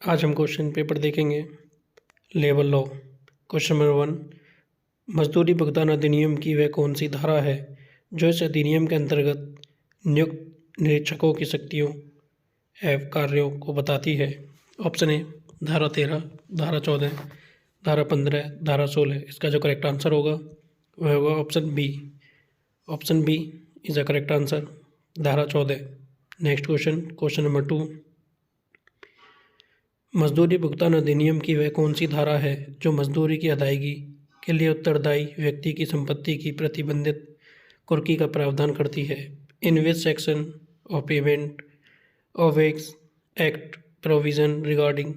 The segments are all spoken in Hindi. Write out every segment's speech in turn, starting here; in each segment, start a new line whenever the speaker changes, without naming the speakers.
आज हम क्वेश्चन पेपर देखेंगे लेबर लॉ। क्वेश्चन नंबर 1, मजदूरी भुगतान अधिनियम की वह कौन सी धारा है जो इस अधिनियम के अंतर्गत नियुक्त निरीक्षकों की शक्तियों एवं कार्यों को बताती है? ऑप्शन ए धारा 13, धारा 14, धारा 15, धारा 16। इसका जो करेक्ट आंसर होगा वह होगा option B. Option B is a correct answer, धारा 14। नेक्स्ट क्वेश्चन, क्वेश्चन नंबर 2, मजदूरी भुगतान अधिनियम की वह कौन सी धारा है जो मजदूरी की अदायगी के लिए उत्तरदायी व्यक्ति की संपत्ति की प्रतिबंधित कुर्की का प्रावधान करती है? In which section of payment of act provision regarding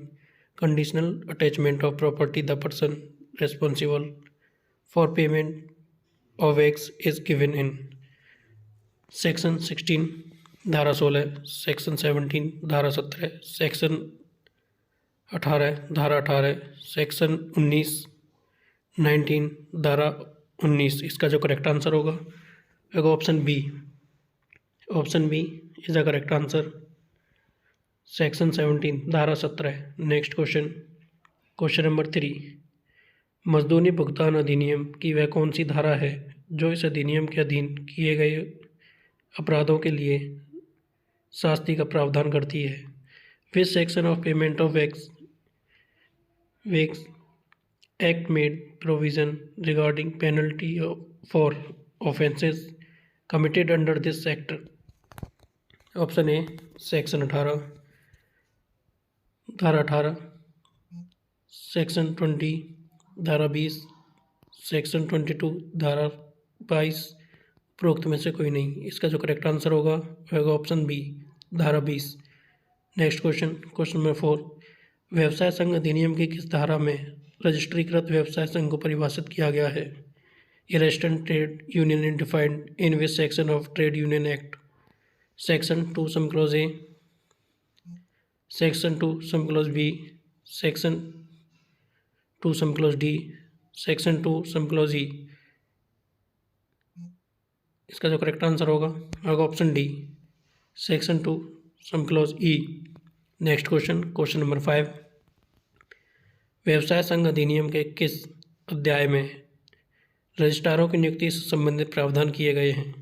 conditional attachment of property the person responsible for payment of X is given in section 16 धारा 16, सेक्शन 17 धारा 17, सेक्शन 18 धारा 18, सेक्शन 19 धारा 19। इसका जो करेक्ट आंसर होगा option B. Option B is the correct answer, section 17 धारा 17। नेक्स्ट क्वेश्चन, क्वेश्चन नंबर 3, मजदूरी भुगतान अधिनियम की वह कौन सी धारा है जो इस अधिनियम के अधीन किए गए अपराधों के लिए शास्ति का प्रावधान करती है? विच section of payment of x act made provision regarding penalty for offences committed under this act? Option A section 18 धारा 18, सेक्शन 20 धारा 20, सेक्शन 22 धारा 22। उपरोक्त में से कोई नहीं। इसका जो करेक्ट आंसर होगा वह ऑप्शन बी, धारा 20। नेक्स्ट क्वेश्चन, क्वेश्चन नंबर 4, व्यवसाय संघ अधिनियम की किस धारा में रजिस्ट्रीकृत व्यवसाय संघ को परिभाषित किया गया है? A registered trade union is defined in which section of trade union act? Section 2 sub clause A, section 2 sub clause B, section 2 sub clause D, section 2 sub clause E. इसका जो करेक्ट आंसर होगा option D, section 2 sub clause E. Next question, question number 5, व्यवसाय संघ अधिनियम के किस अध्याय में रजिस्ट्रारों की नियुक्ति से संबंधित प्रावधान किए गए हैं?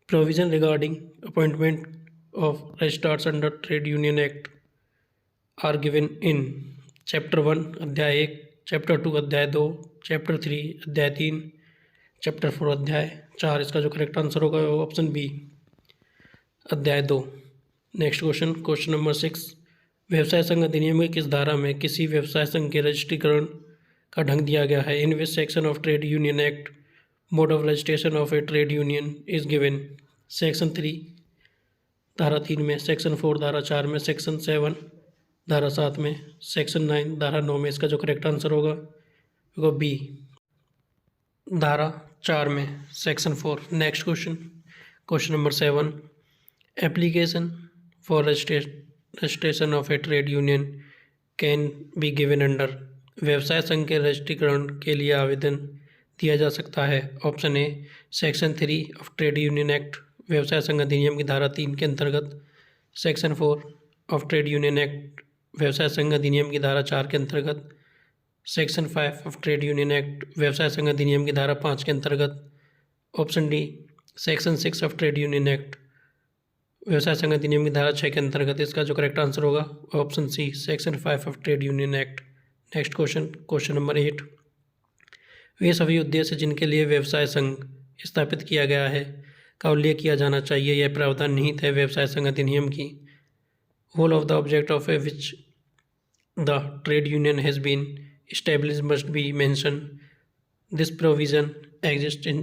Provision regarding appointment of registrars under trade union act are given in chapter 1 अध्याय 1, चैप्टर 2 अध्याय 2, चैप्टर 3 अध्याय 3, चैप्टर 4 अध्याय 4। इसका जो करेक्ट आंसर होगा ऑप्शन बी, अध्याय 2। नेक्स्ट क्वेश्चन, क्वेश्चन नंबर 6, व्यवसाय संघ अधिनियम की किस धारा में किसी व्यवसाय संघ के रजिस्ट्रीकरण का ढंग दिया गया है? In which section of trade union act mode of registration of a trade union is given? Section 3 धारा 3 में, सेक्शन 4 धारा 4 में, सेक्शन 7 धारा 7 में, सेक्शन 9 धारा 9 में। इसका जो करेक्ट आंसर होगा वो बी, धारा 4 में, section 4। Next question, question number 7, application for registration of a trade union can be given under? व्यवसाय संघ के रजिस्ट्रीकरण के लिए आवेदन दिया जा सकता है। Option A section 3 of trade union act व्यवसाय संघ अधिनियम की धारा 3 के अंतर्गत, section 4 of trade union act व्यवसाय संघ अधिनियम की धारा 4 के अंतर्गत, section 5 of trade union act व्यवसाय संघ अधिनियम की धारा 5 के अंतर्गत। Option D section 6 of trade union act व्यवसाय संघ अधिनियम की धारा 6 के अंतर्गत। इसका जो करेक्ट आंसर होगा option C, section 5 of trade union act. Next question, question number 8, वे सभी उद्देश्य जिनके लिए व्यवसाय संघ स्थापित किया गया है का उल्लेख किया जाना चाहिए, यह प्रावधान निहित है व्यवसाय संघ अधिनियम की। Whole of the object of a which the trade union has been established must be mentioned. This provision exists in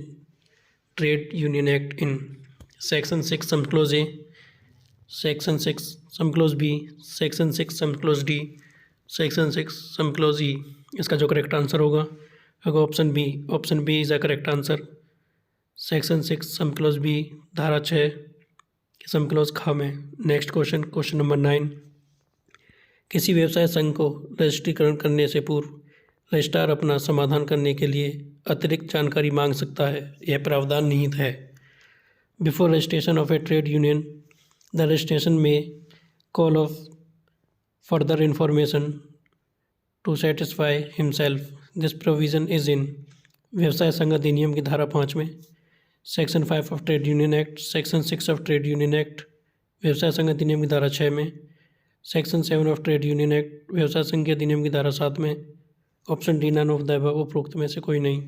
Trade Union Act in Section 6 some clause A, Section 6 some clause B, Section 6 some clause D, Section 6 some clause E। इसका जो करेक्ट आंसर होगा option B. Option B is a correct answer, section 6 sub clause B, धारा 6 सम क्लॉज खा में। नेक्स्ट क्वेश्चन, क्वेश्चन नंबर 9, किसी व्यवसाय संघ को रजिस्ट्रीकरण करने से पूर्व रजिस्ट्रार अपना समाधान करने के लिए अतिरिक्त जानकारी मांग सकता है, यह प्रावधान निहित है। Before registration of a trade union the registration may call of further information to satisfy himself. This provision is in व्यवसाय संघ अधिनियम की धारा 5 में, section 5 of trade union act, section 6 of trade union act व्यवसाय संघ अधिनियम की धारा 6 में, section 7 of trade union act व्यवसाय संघ के अधिनियम की धारा 7 में। Option D none of the above उपरोक्त में से कोई नहीं।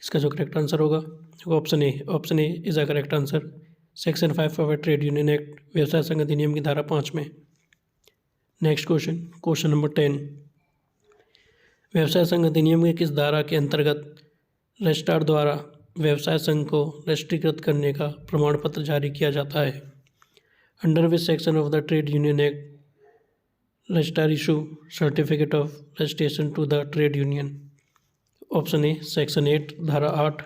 इसका जो करेक्ट आंसर होगा वो option A. Option A is a correct answer. Section 5 of trade union act व्यवसाय संघ अधिनियम की धारा 5 में। Next question, question number 10। व्यवसाय संघ अधिनियम के किस धारा के अंतर्गत रजिस्ट्रार द्वारा व्यवसाय संघ को राष्ट्रीयकृत करने का प्रमाण पत्र जारी किया जाता है? Under which section of the trade union act registrar issue certificate of registration to the trade union? Option A section 8 धारा 8,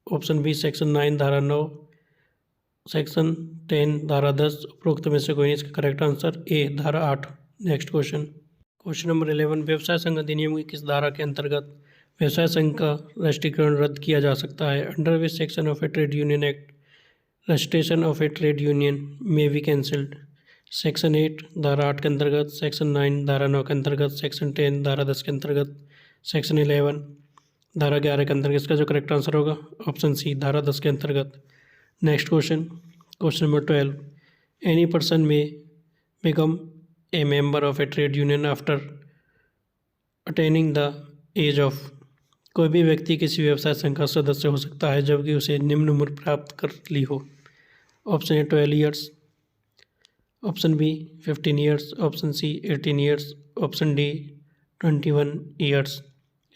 ऑप्शन बी सेक्शन 9 धारा 9, सेक्शन 10 धारा 10। उपरोक्त में से कोई नहीं। इसका करेक्ट आंसर ए धारा 8। Next question, question number 11। व्यवसाय संघ अधिनियम की किस धारा के अंतर्गत व्यवसाय संघ का राष्ट्रीयकरण रद्द किया जा सकता है? Under which section of a trade union act registration of a trade union may B cancelled? Section 8 धारा 8 के अंतर्गत, सेक्शन 9 धारा 9 के अंतर्गत, सेक्शन 10 धारा 10 के अंतर्गत, सेक्शन 11 धारा 11 के अंतर्गत। इसका जो करेक्ट आंसर होगा ऑप्शन सी धारा 10 के अंतर्गत। Next question, question number 12। Any person may become a member of a trade union after attaining the age of? कोई भी व्यक्ति किसी व्यवसाय संघ का सदस्य हो सकता है जबकि उसे निम्न उम्र प्राप्त कर ली हो। Option A 12 years, option B 15 years, option C 18 years, option D 21 years.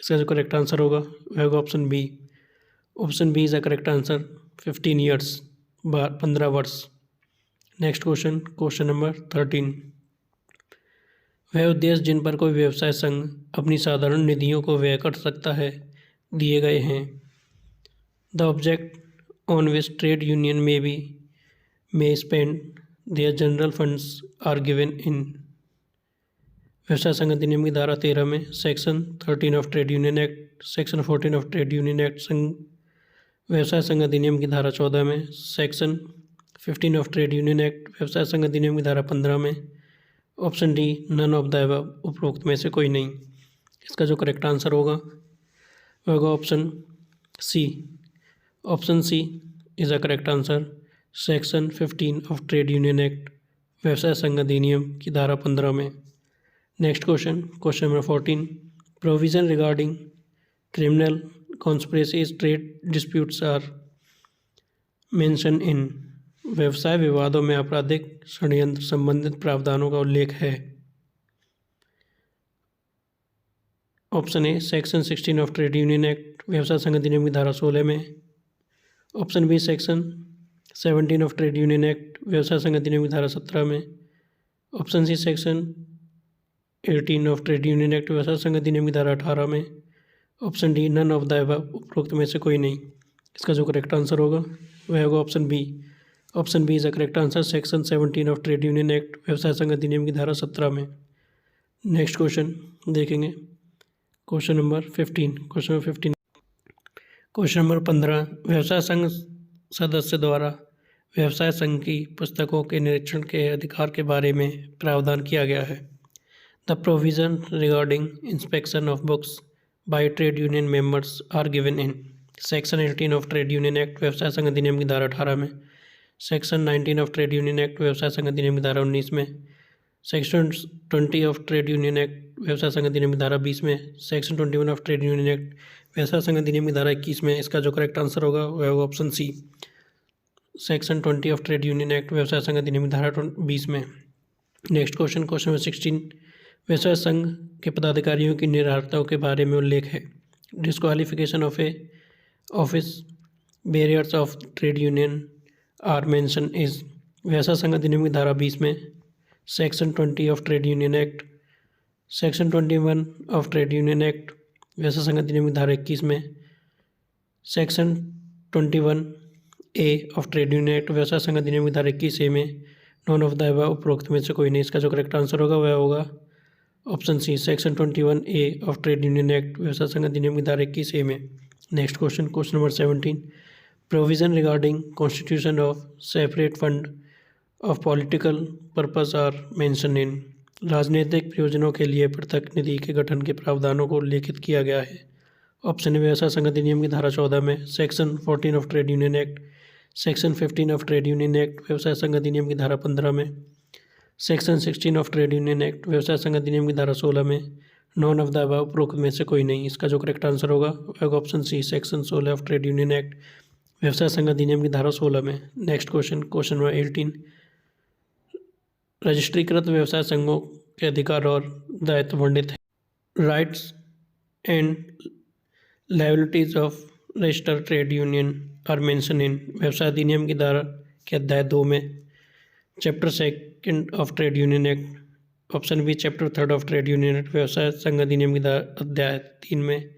इसका जो करेक्ट आंसर होगा वह होगा option B. Option B is a correct answer, 15 years 15 वर्ष। Next question, question number 13। वह उद्देश्य जिन पर कोई व्यवसाय संघ अपनी साधारण निधियों को व्यय कर सकता है दिए गए हैं। The object on which trade union may spend their general funds are given in? व्यवसाय संघ अधिनियम की धारा 13 में, section 13 of trade union act, section 14 of trade union act व्यवसाय संघ अधिनियम की धारा 14 में, section 15 of trade union act व्यवसाय संघ अधिनियम की धारा 15 में। Option D none of the above उपरोक्त में से कोई नहीं। इसका जो करेक्ट आंसर होगा वह होगा option C. Option C is a correct answer. Section 15 of trade union act व्यवसाय संघ अधिनियम की धारा 15 में। Next question, question number 14। Provision regarding criminal conspiracies trade disputes are mention in? व्यवसाय विवादों में आपराधिक षड्यंत्र संबंधित प्रावधानों का उल्लेख है। Option A section 16 of trade union act व्यवसाय संघ अधिनियम की धारा 16 में, option B section 17 of trade union act व्यवसाय संघ अधिनियम की धारा 17 में, option C section 18 of trade union act व्यवसाय संघ अधिनियम की धारा 18 में, option D none of the above उपरोक्त में से कोई नहीं। इसका जो करेक्ट आंसर होगा वह होगा option B. Option B is a correct answer. Section 17 of trade union act व्यवसाय संघ अधिनियम की धारा 17 में। नेक्स्ट क्वेश्चन देखेंगे, question number 15। Question number 15, question number 15। व्यवसाय संघ सदस्य द्वारा व्यवसाय संघ की पुस्तकों के निरीक्षण के अधिकार के बारे में प्रावधान किया गया है। The provision regarding inspection of books by trade union members are given in? Section 18 of trade union act व्यवसाय संघ अधिनियम की धारा 18 में, section 19 of trade union act व्यवसाय संघ अधिनियम की धारा 19 में, section 20 of trade union act व्यवसाय संघ अधिनियम की धारा 20 में, section 21 of trade union act व्यवसाय संघ अधिनियम की धारा 21 में। इसका जो करेक्ट आंसर होगा वह होगा option C. Section 20 of trade union act व्यवसाय संघ अधिनियम की धारा 20 में। Next question, question number 16। व्यवसाय संघ के पदाधिकारियों की निरर्हताओं के बारे में उल्लेख है। Disqualification of a office bearers of trade union are mention is? व्यवसाय संघ अधिनियम की धारा 20 में, section 20 of trade union act, section 21 of trade union act व्यवसाय संघ अधिनियम की धारा 21 में, section 21 A of trade union act व्यवसाय संघ अधिनियम की धारा 21 ए में। नॉन ऑफ द अबव उपरोक्त में से कोई नहीं। इसका जो करेक्ट आंसर होगा वह होगा option C. Section 21 A of trade union act व्यवसाय संघ अधिनियम की धारा 21 ए में। Next question, question number 17। Provision regarding constitution of separate fund of political purpose are mention in. राजनीतिक प्रयोजनों के लिए पृथक निधि के गठन के प्रावधानों को उल्लेखित किया गया है। ऑप्शन ए व्यवसाय संघ अधिनियम की धारा 14 में, section 14 of trade union act, section 15 of trade union act व्यवसाय संघ अधिनियम की धारा 15 में, section 16 of trade union act व्यवसाय संघ अधिनियम की धारा 16 में, नॉन ऑफ द अबव उपरोक्त में से कोई नहीं। इसका जो करेक्ट आंसर होगा वह option C, section 16 of trade union act व्यवसाय संघ अधिनियम की धारा 16 में। नेक्स्ट क्वेश्चन, क्वेश्चन नंबर 18, रजिस्ट्रीकृत व्यवसाय संघों के अधिकार और दायित्व वर्णित है। Rights and liabilities of registered trade union are mention in. व्यवसाय अधिनियम की धारा के अध्याय 2 में, chapter 2 of trade union act. Option B, chapter 3 of trade union act व्यवसाय संघ अधिनियम की अध्याय 3 में,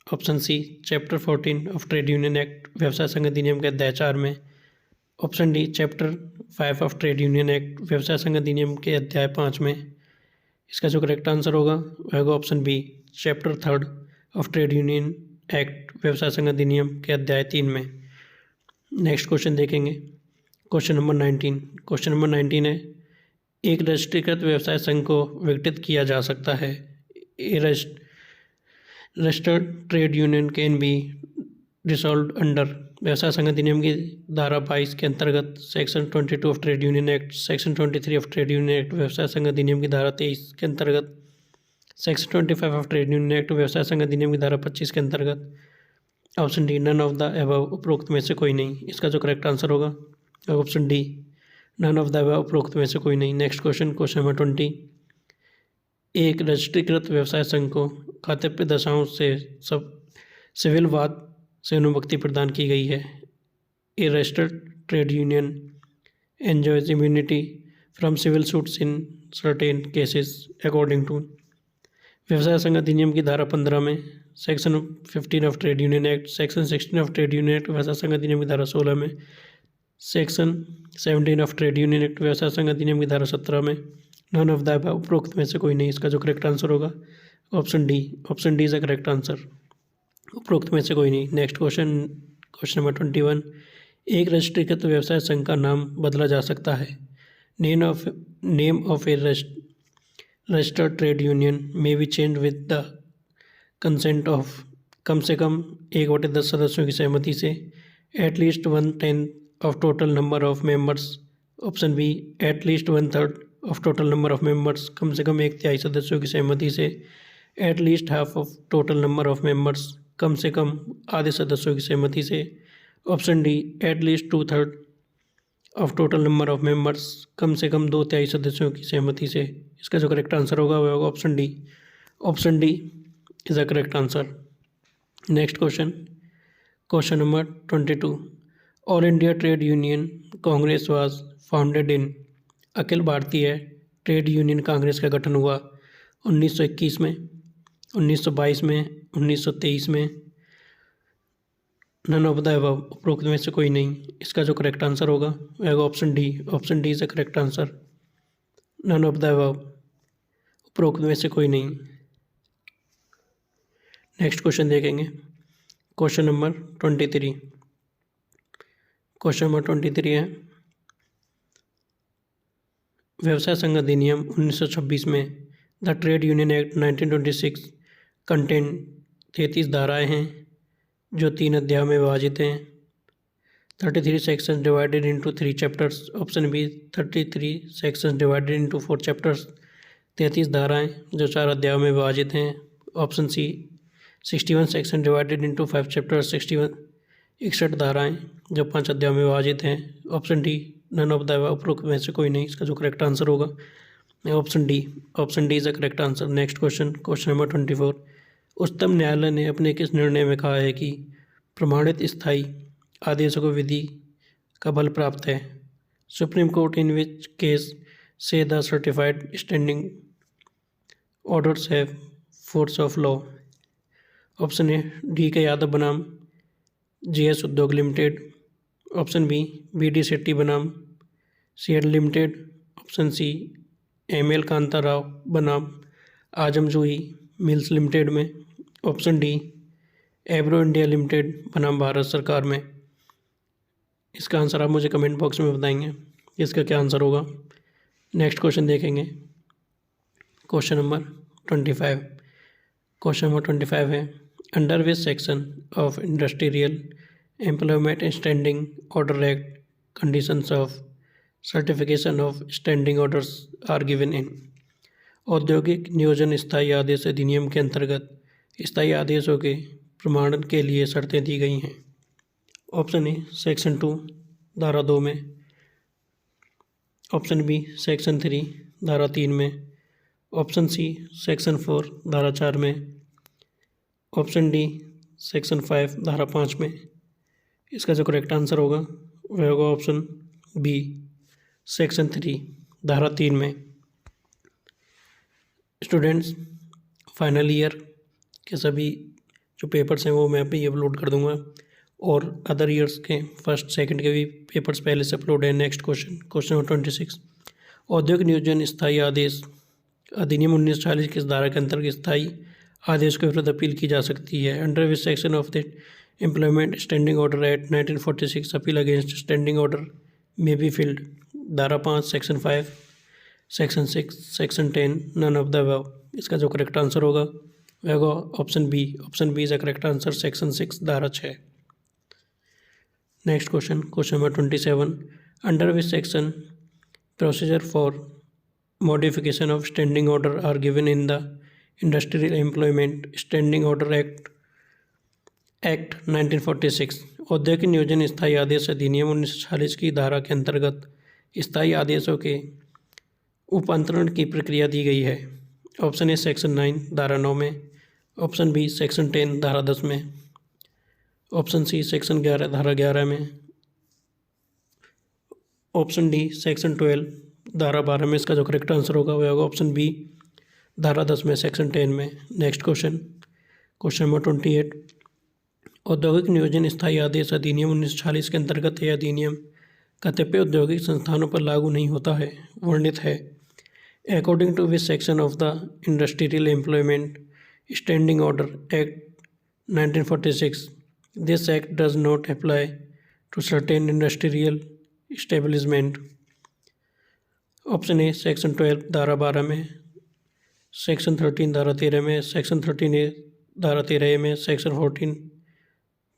option C, chapter 14 of trade union act व्यवसाय संघ अधिनियम के अध्याय 4 में। Option D, chapter 5 of trade union act व्यवसाय संघ अधिनियम के अध्याय 5 में। इसका जो करेक्ट आंसर होगा वह होगा option B, chapter 3 of trade union act व्यवसाय संघ अधिनियम के अध्याय 3 में। नेक्स्ट क्वेश्चन देखेंगे, क्वेश्चन नंबर 19। क्वेश्चन नंबर 19 है, एक रजिस्ट्रीकृत व्यवसाय संघ को विघटित किया जा सकता है। A registered trade union can be dissolved under. व्यवसाय संघ अधिनियम की धारा 22 के अंतर्गत, section 22 of trade union act, section 23 of trade union act व्यवसाय संघ अधिनियम की धारा 23 के अंतर्गत, section 25 of trade union act व्यवसाय संघ अधिनियम की धारा 25 के अंतर्गत। Option D, none of the above उपरोक्त में से कोई नहीं। इसका जो करेक्ट आंसर होगा option D, none of the above उपरोक्त में से कोई नहीं। नेक्स्ट क्वेश्चन, क्वेश्चन नंबर 20, एक रजिस्ट्रीकृत व्यवसाय संघ को खाद्य दशाओं से सब सिविल वाद से अनुमुक्ति प्रदान की गई है। A registered trade union enjoys immunity from civil suits in certain cases according to. व्यवसाय संघ अधिनियम की धारा 15 में, section 15 of trade union act, section 16 of trade union act व्यवसाय संघ अधिनियम की धारा 16 में, section 17 of trade union act व्यवसाय संघ अधिनियम की धारा 17 में, नन ऑफ द अबव उपरोक्त में से कोई नहीं। इसका जो करेक्ट आंसर होगा option D, option D is the correct answer, उपरोक्त में से कोई नहीं। नेक्स्ट क्वेश्चन, क्वेश्चन नंबर 21, एक रजिस्ट्रीकृत व्यवसाय संघ का नाम बदला जा सकता है। Name of a registered trade union may be change with the consent of कम से कम 1/10 सदस्यों की सहमति से, at least 1/10 of total number of members. Option B, at least 1/3 of total number of members, कम से कम 1/3 सदस्यों की सहमति से, at least half of total number of members, कम से कम आधे सदस्यों की सहमति से। Option D, at least 2/3 of total number of members, कम से कम 2/3 सदस्यों की सहमति से। इसका जो करेक्ट आंसर होगा वह होगा option D, option D is the correct answer. Next question, question number 22, all India trade union congress was founded in. अखिल भारतीय ट्रेड यूनियन कांग्रेस का गठन हुआ 1921 में, 1922 में, 1923 में, नन ऑफ द अबव उपरोक्त में से कोई नहीं। इसका जो करेक्ट आंसर होगा वह होगा option D, option D is the correct answer, none of the above उपरोक्त में से कोई नहीं। नेक्स्ट क्वेश्चन देखेंगे, क्वेश्चन नंबर 23। क्वेश्चन नंबर 23 है, व्यवसाय संघ अधिनियम 1926 में the trade union act 1926 content 33 धाराएं हैं जो 3 अध्यायों में विभाजित हैं। 33 sections divided into 3 chapters. Option B, 33 sections divided into 4 chapters, 33 धाराएं जो 4 अध्यायों में विभाजित हैं। Option C, 61 section divided into 5 chapters, 61 धाराएं जो 5 अध्यायों में विभाजित हैं। Option D, none of the उपरोक्त में से कोई नहीं। इसका जो करेक्ट आंसर होगा option D, option D is the correct answer. Next question, question number 24, उच्चतम न्यायालय ने अपने किस निर्णय में कहा है कि प्रमाणित स्थायी आदेशों को विधि का बल प्राप्त है। Supreme Court in which case से the certified standing orders have force of law. Option A, D K Yadav बनाम GS Udyog limited. Option B, BD Shetty बनाम CL limited. Option C, ML Kanta Rao बनाम आजम जूही मिल्स लिमिटेड में। ऑप्शन डी, एब्रो इंडिया लिमिटेड बनाम भारत सरकार में। इसका आंसर आप मुझे कमेंट बॉक्स में बताएंगे इसका क्या आंसर होगा। नेक्स्ट क्वेश्चन देखेंगे, क्वेश्चन नंबर 25। क्वेश्चन नंबर 25 है, under which section of industrial employment standing order act conditions of certification of standing orders are given in. औद्योगिक नियोजन स्थायी आदेश अधिनियम के अंतर्गत स्थायी आदेशों के प्रमाणन के लिए शर्तें दी गई हैं। ऑप्शन ए सेक्शन 2 धारा 2 में, ऑप्शन बी सेक्शन 3 धारा 3 में, ऑप्शन सी सेक्शन 4 धारा 4 में, ऑप्शन डी सेक्शन 5 धारा 5 में। इसका जो करेक्ट आंसर होगा वह होगा ऑप्शन बी सेक्शन 3 धारा 3 में। स्टूडेंट्स, फाइनल ईयर के सभी जो पेपर्स हैं वो मैं अभी अपलोड कर दूंगा और अदर ईयर्स के फर्स्ट सेकंड के भी पेपर्स पहले से अपलोड है। Next question, question number 26। औद्योगिक नियोजन स्थायी आदेश अधिनियम 1940 की धारा के अंतर्गत स्थायी आदेश के विरुद्ध अपील की जा सकती है। Under which section of the employment standing order act 1946 appeal against standing order may be filed. धारा 5, section 5, section 6, section 10, none of the above. इसका जो करेक्ट आंसर होगा वह होगा option B. Option B is the correct answer, section 6 धारा 6। Next question, question number 27। Under which section procedure for modification of standing order are given in the industrial employment standing order act 1946। औद्योगिक नियोजन स्थायी आदेश अधिनियम 1940 की धारा के अंतर्गत स्थायी आदेशों के उपांतरण की प्रक्रिया दी गई है। ऑप्शन ए सेक्शन 9 धारा 9 में, ऑप्शन बी सेक्शन 10 धारा 10 में, ऑप्शन सी सेक्शन 11 धारा 11 में, ऑप्शन डी सेक्शन 12 धारा 12 में। इसका जो करेक्ट आंसर होगा वह होगा ऑप्शन बी धारा 10 में, सेक्शन 10 में। Next question, question number 28। औद्योगिक नियोजन स्थायी आदेश अधिनियम 1940 के अंतर्गत यह अधिनियम कतिपय औद्योगिक संस्थानों पर लागू नहीं होता है, वर्णित है। According to which section of the industrial employment standing order act 1946 this act does not apply to certain industrial establishment. Option A section 12 धारा 12 में, सेक्शन 13 धारा 13 में, सेक्शन 13A धारा 13A में, सेक्शन 14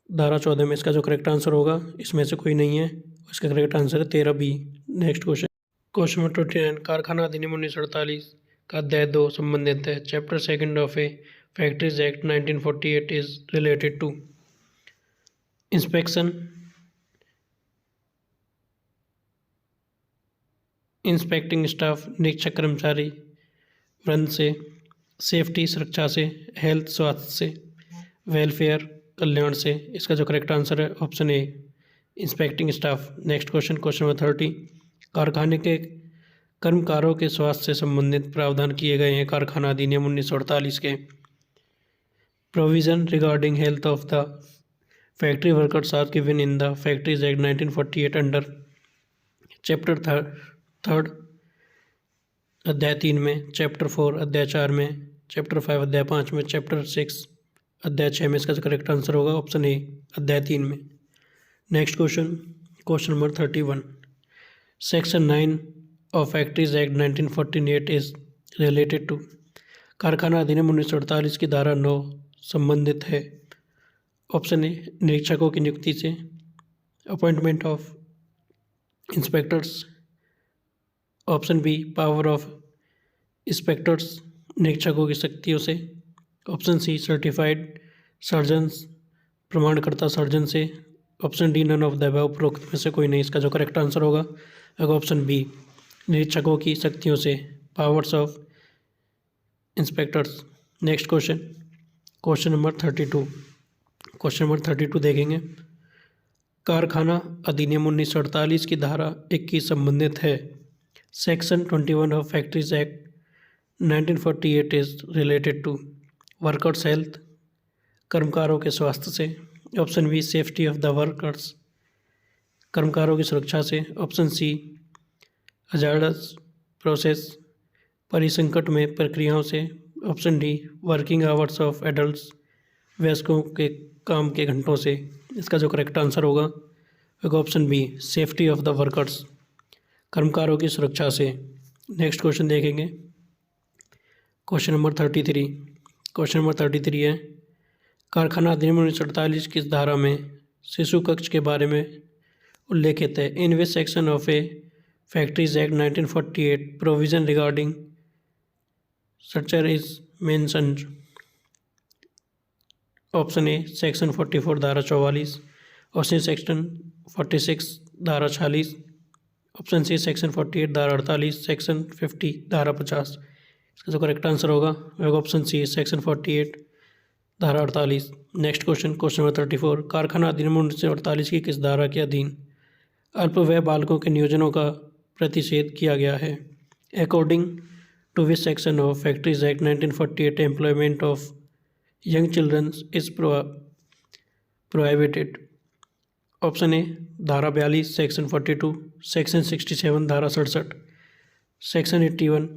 धारा 14 में। इसका जो करेक्ट आंसर होगा इसमें से कोई नहीं है, इसका करेक्ट आंसर है 13B। Next question, question number 29। कारखाना अधिनियम 1948 का अध्याय 2 संबंधित है। Chapter 2 of a factories act 1948 is related to inspection, inspecting staff निरीक्षक कर्मचारी वृंद से, सेफ्टी सुरक्षा से, हेल्थ स्वास्थ्य से, वेलफेयर कल्याण से। इसका जो करेक्ट आंसर है ऑप्शन ए inspecting staff. Next question, question number 30। कारखाने के कर्मकारों के स्वास्थ्य से संबंधित प्रावधान किए गए हैं। कारखाना अधिनियम 1948 के provision regarding health of the factory workers are given in the factories act 1948 under chapter 3 अध्याय 3 में, चैप्टर 4 अध्याय 4 में, चैप्टर 5 अध्याय 5 में, चैप्टर 6 अध्याय 6 में। इसका करेक्ट आंसर होगा ऑप्शन ए अध्याय 3 में। Next question, question number 31। Section 9 of factories act 1948 is related to. कारखाना अधिनियम 1948 की धारा 9 संबंधित है। ऑप्शन ए निरीक्षकों की नियुक्ति से, appointment of inspectors, option B power of inspectors निरीक्षकों की शक्तियों से, ऑप्शन सी सर्टिफाइड सर्जन्स प्रमाणकर्ता सर्जन से, option D none of the above उपरोक्त में से कोई नहीं। इसका जो करेक्ट आंसर होगा ऑप्शन बी निरीक्षकों की शक्तियों से, powers of inspectors. Next question, question number 32। Question number 32 देखेंगे। कारखाना अधिनियम 1948 की धारा 21 संबंधित है। Section 21 of factories act 1948 is related to workers health, कर्मकारों के स्वास्थ्य से, option B safety of the workers कर्मकारों की सुरक्षा से, ऑप्शन सी हजार्डस प्रोसेस परिसंकट में प्रक्रियाओं से, option D working hours of adults वयस्कों के काम के घंटों से। इसका जो करेक्ट आंसर होगा होगा option B safety of the workers, कर्मकारों की सुरक्षा से। नेक्स्ट क्वेश्चन देखेंगे क्वेश्चन नंबर 33। क्वेश्चन नंबर 33 है कारखाना अधिनियम 1948 किस धारा में शिशु कक्ष के बारे में उल्लेखित है? In which section of a factories act 1948 provision regarding structure is mentioned? Option A section 44 धारा 44, ऑप्शन सेक्शन 46 धारा 46, ऑप्शन सी सेक्शन 48 धारा 48, सेक्शन 50 धारा 50। इसका जो करेक्ट आंसर होगा ऑप्शन सी सेक्शन 48 धारा 48। नेक्स्ट क्वेश्चन क्वेश्चन नंबर 34 कारखाना अधिनियम 1948 की किस धारा के अधीन अल्पवयस्क बालकों के नियोजनों का प्रतिषेध किया गया है? According to which section of factories act 1948 employment of young children is prohibited? Option A धारा 42 सेक्शन 42, सेक्शन 67 धारा 67, सेक्शन 81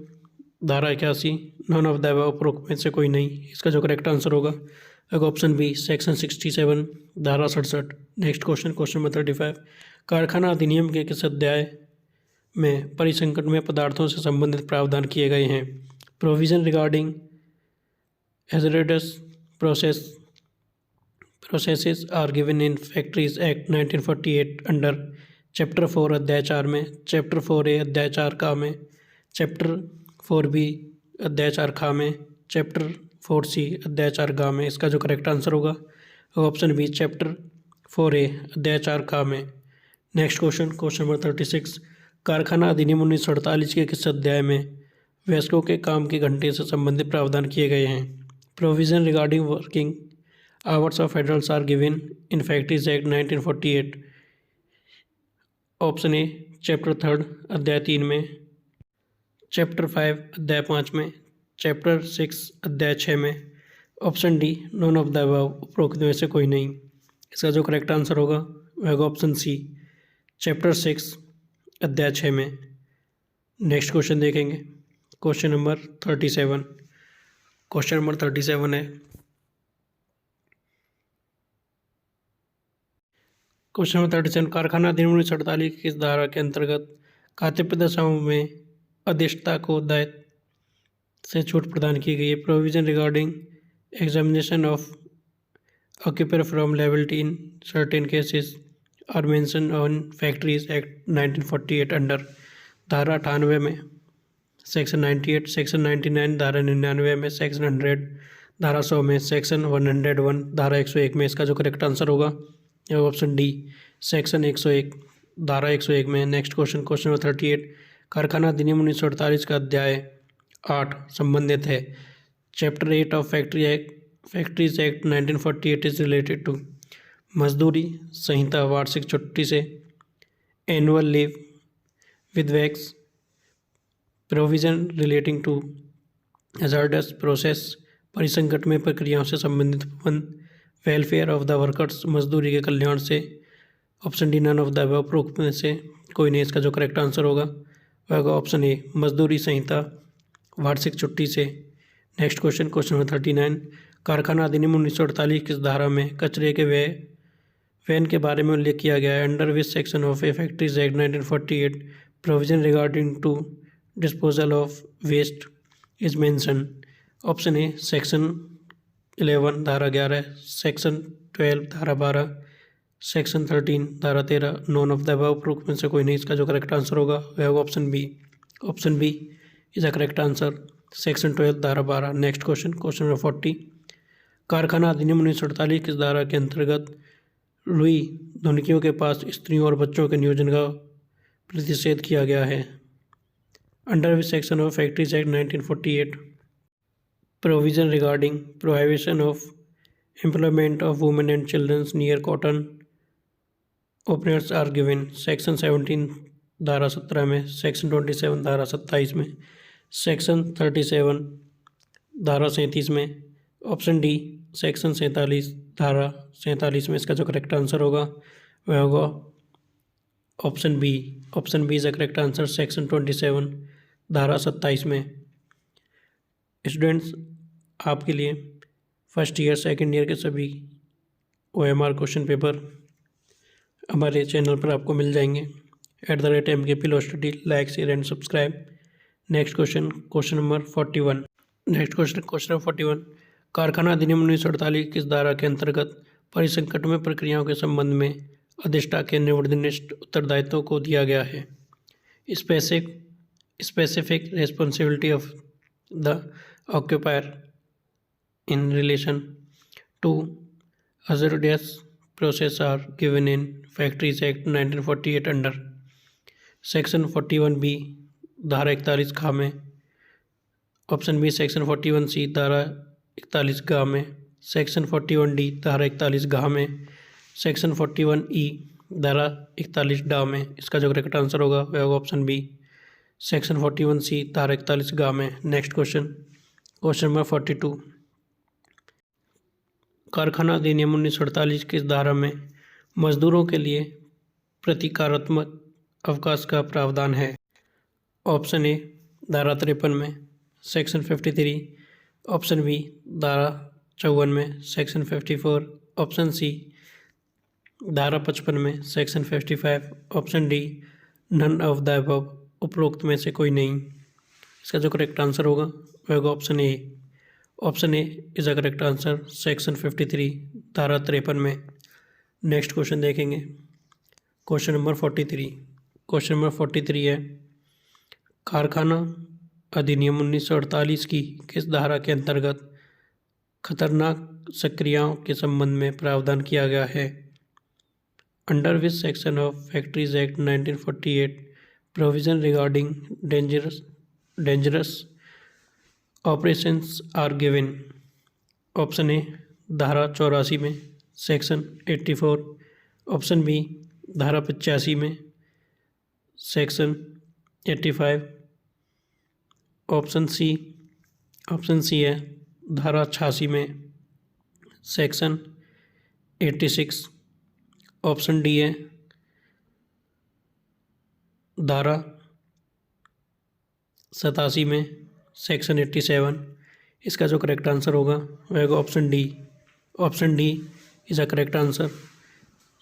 धारा 81, नॉन ऑफ द अबव उपरोक्त में से कोई नहीं। इसका जो करेक्ट आंसर होगा ऑप्शन बी सेक्शन 67 धारा 67। नेक्स्ट क्वेश्चन क्वेश्चन नंबर 35 कारखाना अधिनियम के किस अध्याय में परिसंकटमय पदार्थों से संबंधित प्रावधान किए गए हैं? Provision regarding hazardous processes are given in factories act 1948 under chapter 4 अध्याय 4 में, चैप्टर 4A अध्याय 4 का में, चैप्टर 4B अध्याय 4 खा में, चैप्टर 4C अध्याय 4 गा में। इसका जो करेक्ट आंसर होगा ऑप्शन बी चैप्टर 4A अध्याय 4 का में। नेक्स्ट क्वेश्चन क्वेश्चन नंबर 36 कारखाना अधिनियम 1948 के किस अध्याय में वयस्कों के काम के घंटे से संबंधित प्रावधान किए गए हैं? Provision regarding working hours of adults are given in factories act 1948। Option A chapter 3 अध्याय 3 में, चैप्टर 5 अध्याय 5 में, चैप्टर 6 अध्याय 6 में, option D none of the above उपरोक्त में से कोई नहीं। इसका जो करेक्ट आंसर होगा वह ऑप्शन सी चैप्टर 6 अध्याय 6 में। नेक्स्ट क्वेश्चन देखेंगे क्वेश्चन नंबर 37। क्वेश्चन नंबर 37 है क्वेश्चन नंबर 37 कारखाना अधिनियम 1948 की किस धारा के अंतर्गत खाद्य पदार्थों में अध्यक्षता को दायित्व से छूट प्रदान की गई है? Provision regarding examination of occupier from liability in certain cases are mention on factories act 1948 under धारा 98 में, सेक्शन 98, सेक्शन 99 धारा 99 में, सेक्शन 100 धारा 100 में, सेक्शन 101 धारा 101 में। इसका जो करेक्ट आंसर होगा ऑप्शन डी सेक्शन 101 धारा 101 में। नेक्स्ट क्वेश्चन क्वेश्चन नंबर 38 कारखाना अधिनियम 1948 का अध्याय 8 संबंधित है। Chapter 8 of factories act 1948 is related to मजदूरी संहिता वार्षिक छुट्टी से, annual leave with wages, provision relating to hazardous process परिसंकट में प्रक्रियाओं से संबंधित प्रबंध, वेलफेयर ऑफ द वर्कर्स मजदूरी के कल्याण से। Option D none of the above उपरोक्त में से कोई नहीं। इसका जो करेक्ट आंसर होगा वह होगा ऑप्शन ए मजदूरी संहिता वार्षिक छुट्टी से। नेक्स्ट क्वेश्चन क्वेश्चन नंबर 39 कारखाना अधिनियम 1948 किस धारा में कचरे के वैन के बारे में उल्लेख किया गया है? Under which section of a factories act 1948 provision regarding to disposal of waste is mention? Option A section 11 धारा 11, सेक्शन 12 धारा 12, सेक्शन 13 धारा 13, नॉन ऑफ द अबव उपरोक्त में से कोई नहीं। इसका जो करेक्ट आंसर होगा वह होगा option B is the correct answer section 12 धारा 12। नेक्स्ट क्वेश्चन क्वेश्चन नंबर 40 कारखाना अधिनियम 1948 किस धारा के अंतर्गत लुई धुनकियों के पास स्त्रियों और बच्चों के नियोजन का प्रतिषेध किया गया है? Under which section of factories act 1948 provision regarding prohibition of employment of women and childrens near cotton openers are given? Section 17 धारा 17 में, सेक्शन 27 धारा 27 में, सेक्शन 37 धारा 37 में, ऑप्शन डी सेक्शन 47 धारा 47 में। इसका जो करेक्ट आंसर होगा वह होगा option B is the correct answer section 27 धारा 27 में। स्टूडेंट्स आपके लिए फर्स्ट ईयर सेकंड ईयर के सभी OMR क्वेश्चन पेपर हमारे चैनल पर आपको मिल जाएंगे। @MKP Law Study, like share and subscribe. Next question number 41। Question number 41, कारखाना अधिनियम 1948 किस धारा के अंतर्गत परिसंकटमय प्रक्रियाओं के संबंध में अधिष्ठा के निर्वनिष्ठ उत्तरदायित्व को दिया गया है? Specific responsibility of the occupier in relation to hazardous process are given in Factories Act 1948 under section 41B धारा 41 ख में, ऑप्शन बी सेक्शन 41C धारा 41 ग में, सेक्शन 41D धारा 41 घ में, सेक्शन 41E धारा 41 ड में। इसका जो करेक्ट आंसर होगा वह होगा ऑप्शन बी सेक्शन 41C धारा 41 ग में। नेक्स्ट क्वेश्चन नंबर 42, कारखाना अधिनियम 1948 किस धारा में मजदूरों के लिए प्रतिकारात्मक अवकाश का प्रावधान है? ऑप्शन ए धारा 53 में, सेक्शन 53, ऑप्शन बी धारा 54 में, सेक्शन 54, ऑप्शन सी धारा 55 में, section 55, option D none of the above, उपरोक्त में से कोई नहीं। इसका जो करेक्ट आंसर होगा वह होगा option A. Option A is a correct answer, section 53 धारा 53 में। नेक्स्ट क्वेश्चन देखेंगे, क्वेश्चन नंबर 43 है, कारखाना अधिनियम 1948 की किस धारा के अंतर्गत खतरनाक सक्रियाओं के संबंध में प्रावधान किया गया है? Under which section of factories act 1948 provision regarding dangerous operations are given? Option A धारा 84 में, सेक्शन 84, ऑप्शन बी धारा 85 में, सेक्शन 85, ऑप्शन सी है धारा 86 में, सेक्शन 86, ऑप्शन डी है धारा 87 में, सेक्शन 87। इसका जो करेक्ट आंसर होगा वह होगा option D. Option D is a correct answer,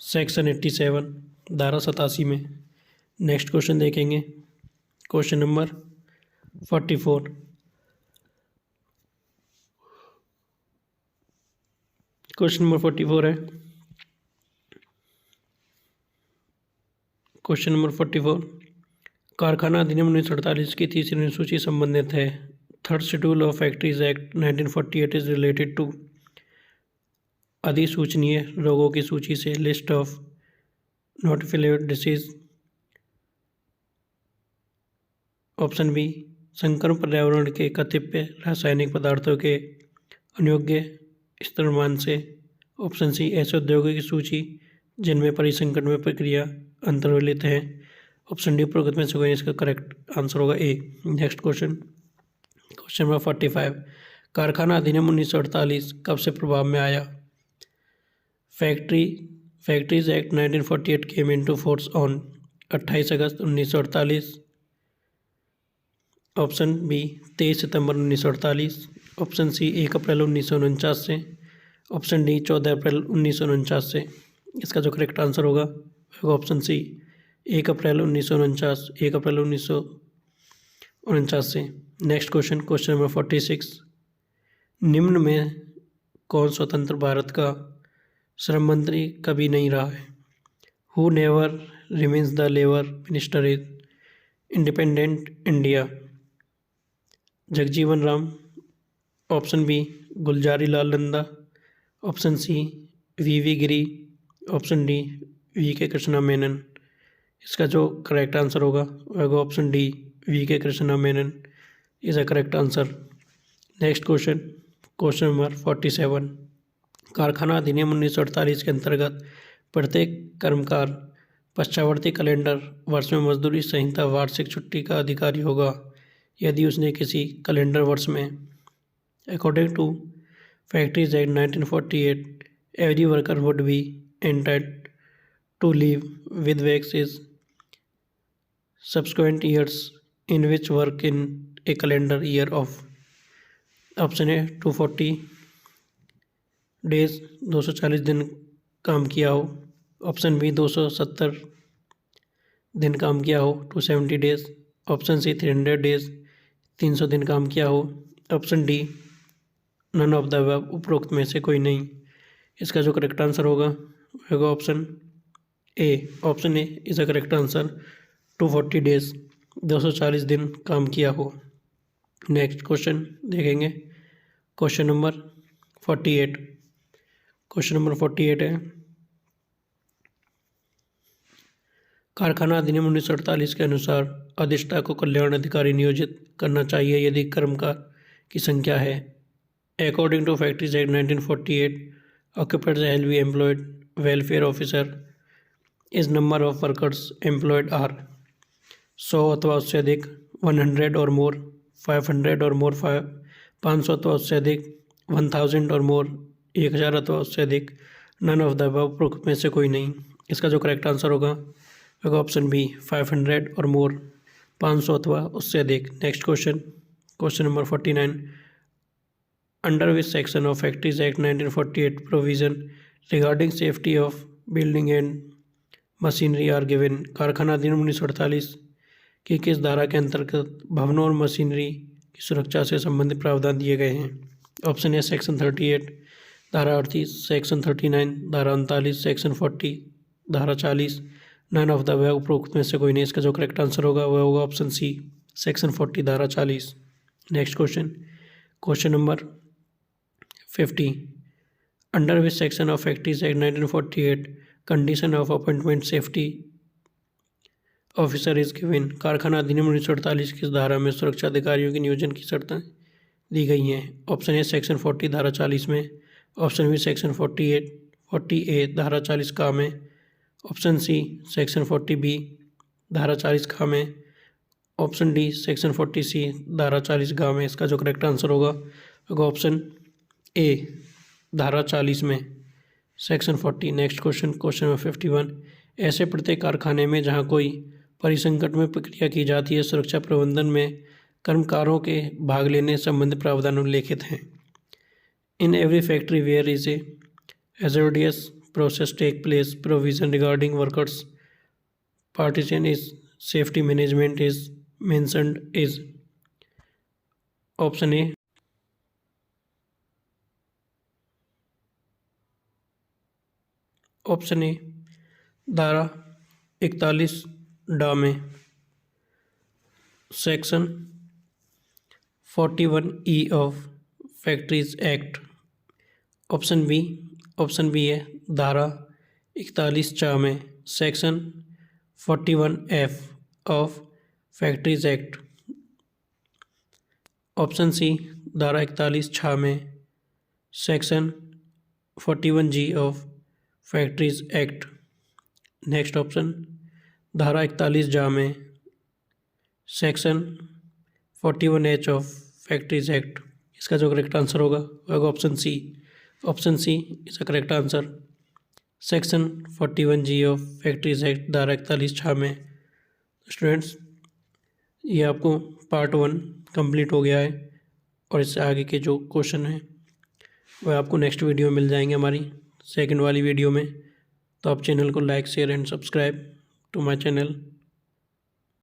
section 87 धारा 87 में। नेक्स्ट क्वेश्चन देखेंगे, क्वेश्चन नंबर 44। क्वेश्चन नंबर 44 है, क्वेश्चन नंबर 44, कारखाना अधिनियम 1948 की तीसरी अनुसूची संबंधित है। Third schedule of factories act 1948 is related to अधिसूचनीय रोगों की सूची से list of notified disease. Option B संक्रमण पर्यावरण के कतिपय रासायनिक पदार्थों के अनयोग्य इस्तेमाल से। ऑप्शन सी ऐसे उद्योगों की सूची जिनमें परिसंकटमय प्रक्रिया अंतर्लित है। ऑप्शन डी उपरोक्त में से कोई, इसका करेक्ट आंसर होगा ए। नेक्स्ट क्वेश्चन नंबर 45, कारखाना अधिनियम 1948 कब से प्रभाव में आया? Factories act 1948 came into force on 28 August 1948। Option B 23 सितंबर 1948, ऑप्शन सी 1 अप्रैल 1949 से, ऑप्शन डी 14 अप्रैल 1949 से। इसका जो करेक्ट आंसर होगा ऑप्शन सी 1 अप्रैल 1949, 1 अप्रैल 1949 से। नेक्स्ट क्वेश्चन नंबर 46, निम्न में कौन स्वतंत्र भारत का श्रम मंत्री कभी नहीं रहा है? Who never remains the labour minister is independent India? Jagjivan Ram, option B Gulzari Lal Nanda, option C V Giri, option D V K. Krishna Menon. इसका जो करेक्ट आंसर होगा वह होगा option D V K. Krishna Menon is a correct answer. Next question number 47, कारखाना अधिनियम 1948 के अंतर्गत प्रत्येक कर्मकार पश्चावर्ती कैलेंडर वर्ष में मजदूरी संहिता वार्षिक छुट्टी का अधिकारी होगा यदि उसने किसी कैलेंडर वर्ष में। According to factories act 1948 every worker would be entitled to leave with wages subsequent years in which work in a calendar year of। Option A 240 days 240 दिन काम किया हो, ऑप्शन बी 270 दिन काम किया हो 270 डेज। ऑप्शन सी 300 डेज 300 दिन काम किया हो। Option D none of the above उपरोक्त में से कोई नहीं। इसका जो करेक्ट आंसर होगा option A. Option A is a correct answer 240 days 240 दिन काम किया हो। नेक्स्ट क्वेश्चन देखेंगे क्वेश्चन नंबर 48। क्वेश्चन नंबर 48 है कारखाना अधिनियम 1948 के अनुसार अधिष्ठा को कल्याण अधिकारी नियोजित करना चाहिए यदि कर्मकार की संख्या है। According to factories act 1948 occupants shall be employed welfare officer is number of workers employed are 100 अथवा उससे अधिक 100 और मोर 500 और मोर 500 अथवा उससे अधिक 1000 और मोर 1000 अथवा उससे अधिक नन ऑफ द अबव उपरोक्त में से कोई नहीं। इसका जो करेक्ट आंसर होगा ऑप्शन बी 500 और मोर 500 अथवा उससे अधिक। Next question number 49 under which section of factories act 1948 provision regarding safety of building and machinery are given. कारखाना अधिनियम 1948 की किस धारा के अंतर्गत भवनों और मशीनरी की सुरक्षा से संबंधित प्रावधान दिए गए हैं। ऑप्शन ए सेक्शन 38 धारा 38 सेक्शन 39 धारा 39 सेक्शन 40 धारा 40 नन ऑफ द अबव उपरोक्त में से कोई नहीं। इसका जो करेक्ट आंसर होगा वह होगा ऑप्शन सी सेक्शन 40 धारा 40। Next question number 50 under which section of factories act 1948 condition of appointment safety officer is given. कारखाना अधिनियम 1948 की धारा में सुरक्षा अधिकारियों के नियोजन की शर्तें दी गई हैं। ऑप्शन ए सेक्शन 40 धारा 40 में। ऑप्शन बी सेक्शन 40 ए धारा 40 का में। ऑप्शन सी सेक्शन 40 बी धारा 40 खा में। ऑप्शन डी सेक्शन 40 सी धारा 40 गा में। इसका जो करेक्ट आंसर होगा ऑप्शन ए धारा 40 में सेक्शन 40। नेक्स्ट क्वेश्चन नंबर 51 ऐसे प्रत्येक कारखाने में जहां कोई परिसंकट में प्रक्रिया की जाती है सुरक्षा प्रबंधन में कर्मकारों के भाग लेने संबंधित प्रावधान उल्लेखित हैं। In every factory where is a hazardous process take place provision regarding workers partition is safety management is mentioned is option A option A धारा 41 डा में section 41E of factories act. Option B है धारा 41 चा में section 41F of factories act. Option C धारा 41 छा में section 41G of factories act. Next option धारा 41 जा में section 41H of factories act. इसका जो करेक्ट आंसर होगा option C is a correct answer section 41G of factories act धारा 41 छा में। स्टूडेंट्स ये आपको पार्ट 1 कंप्लीट हो गया है और इससे आगे के जो क्वेश्चन हैं वह आपको नेक्स्ट वीडियो में मिल जाएंगे हमारी सेकंड वाली वीडियो में। तो आप चैनल को like share and subscribe to my channel.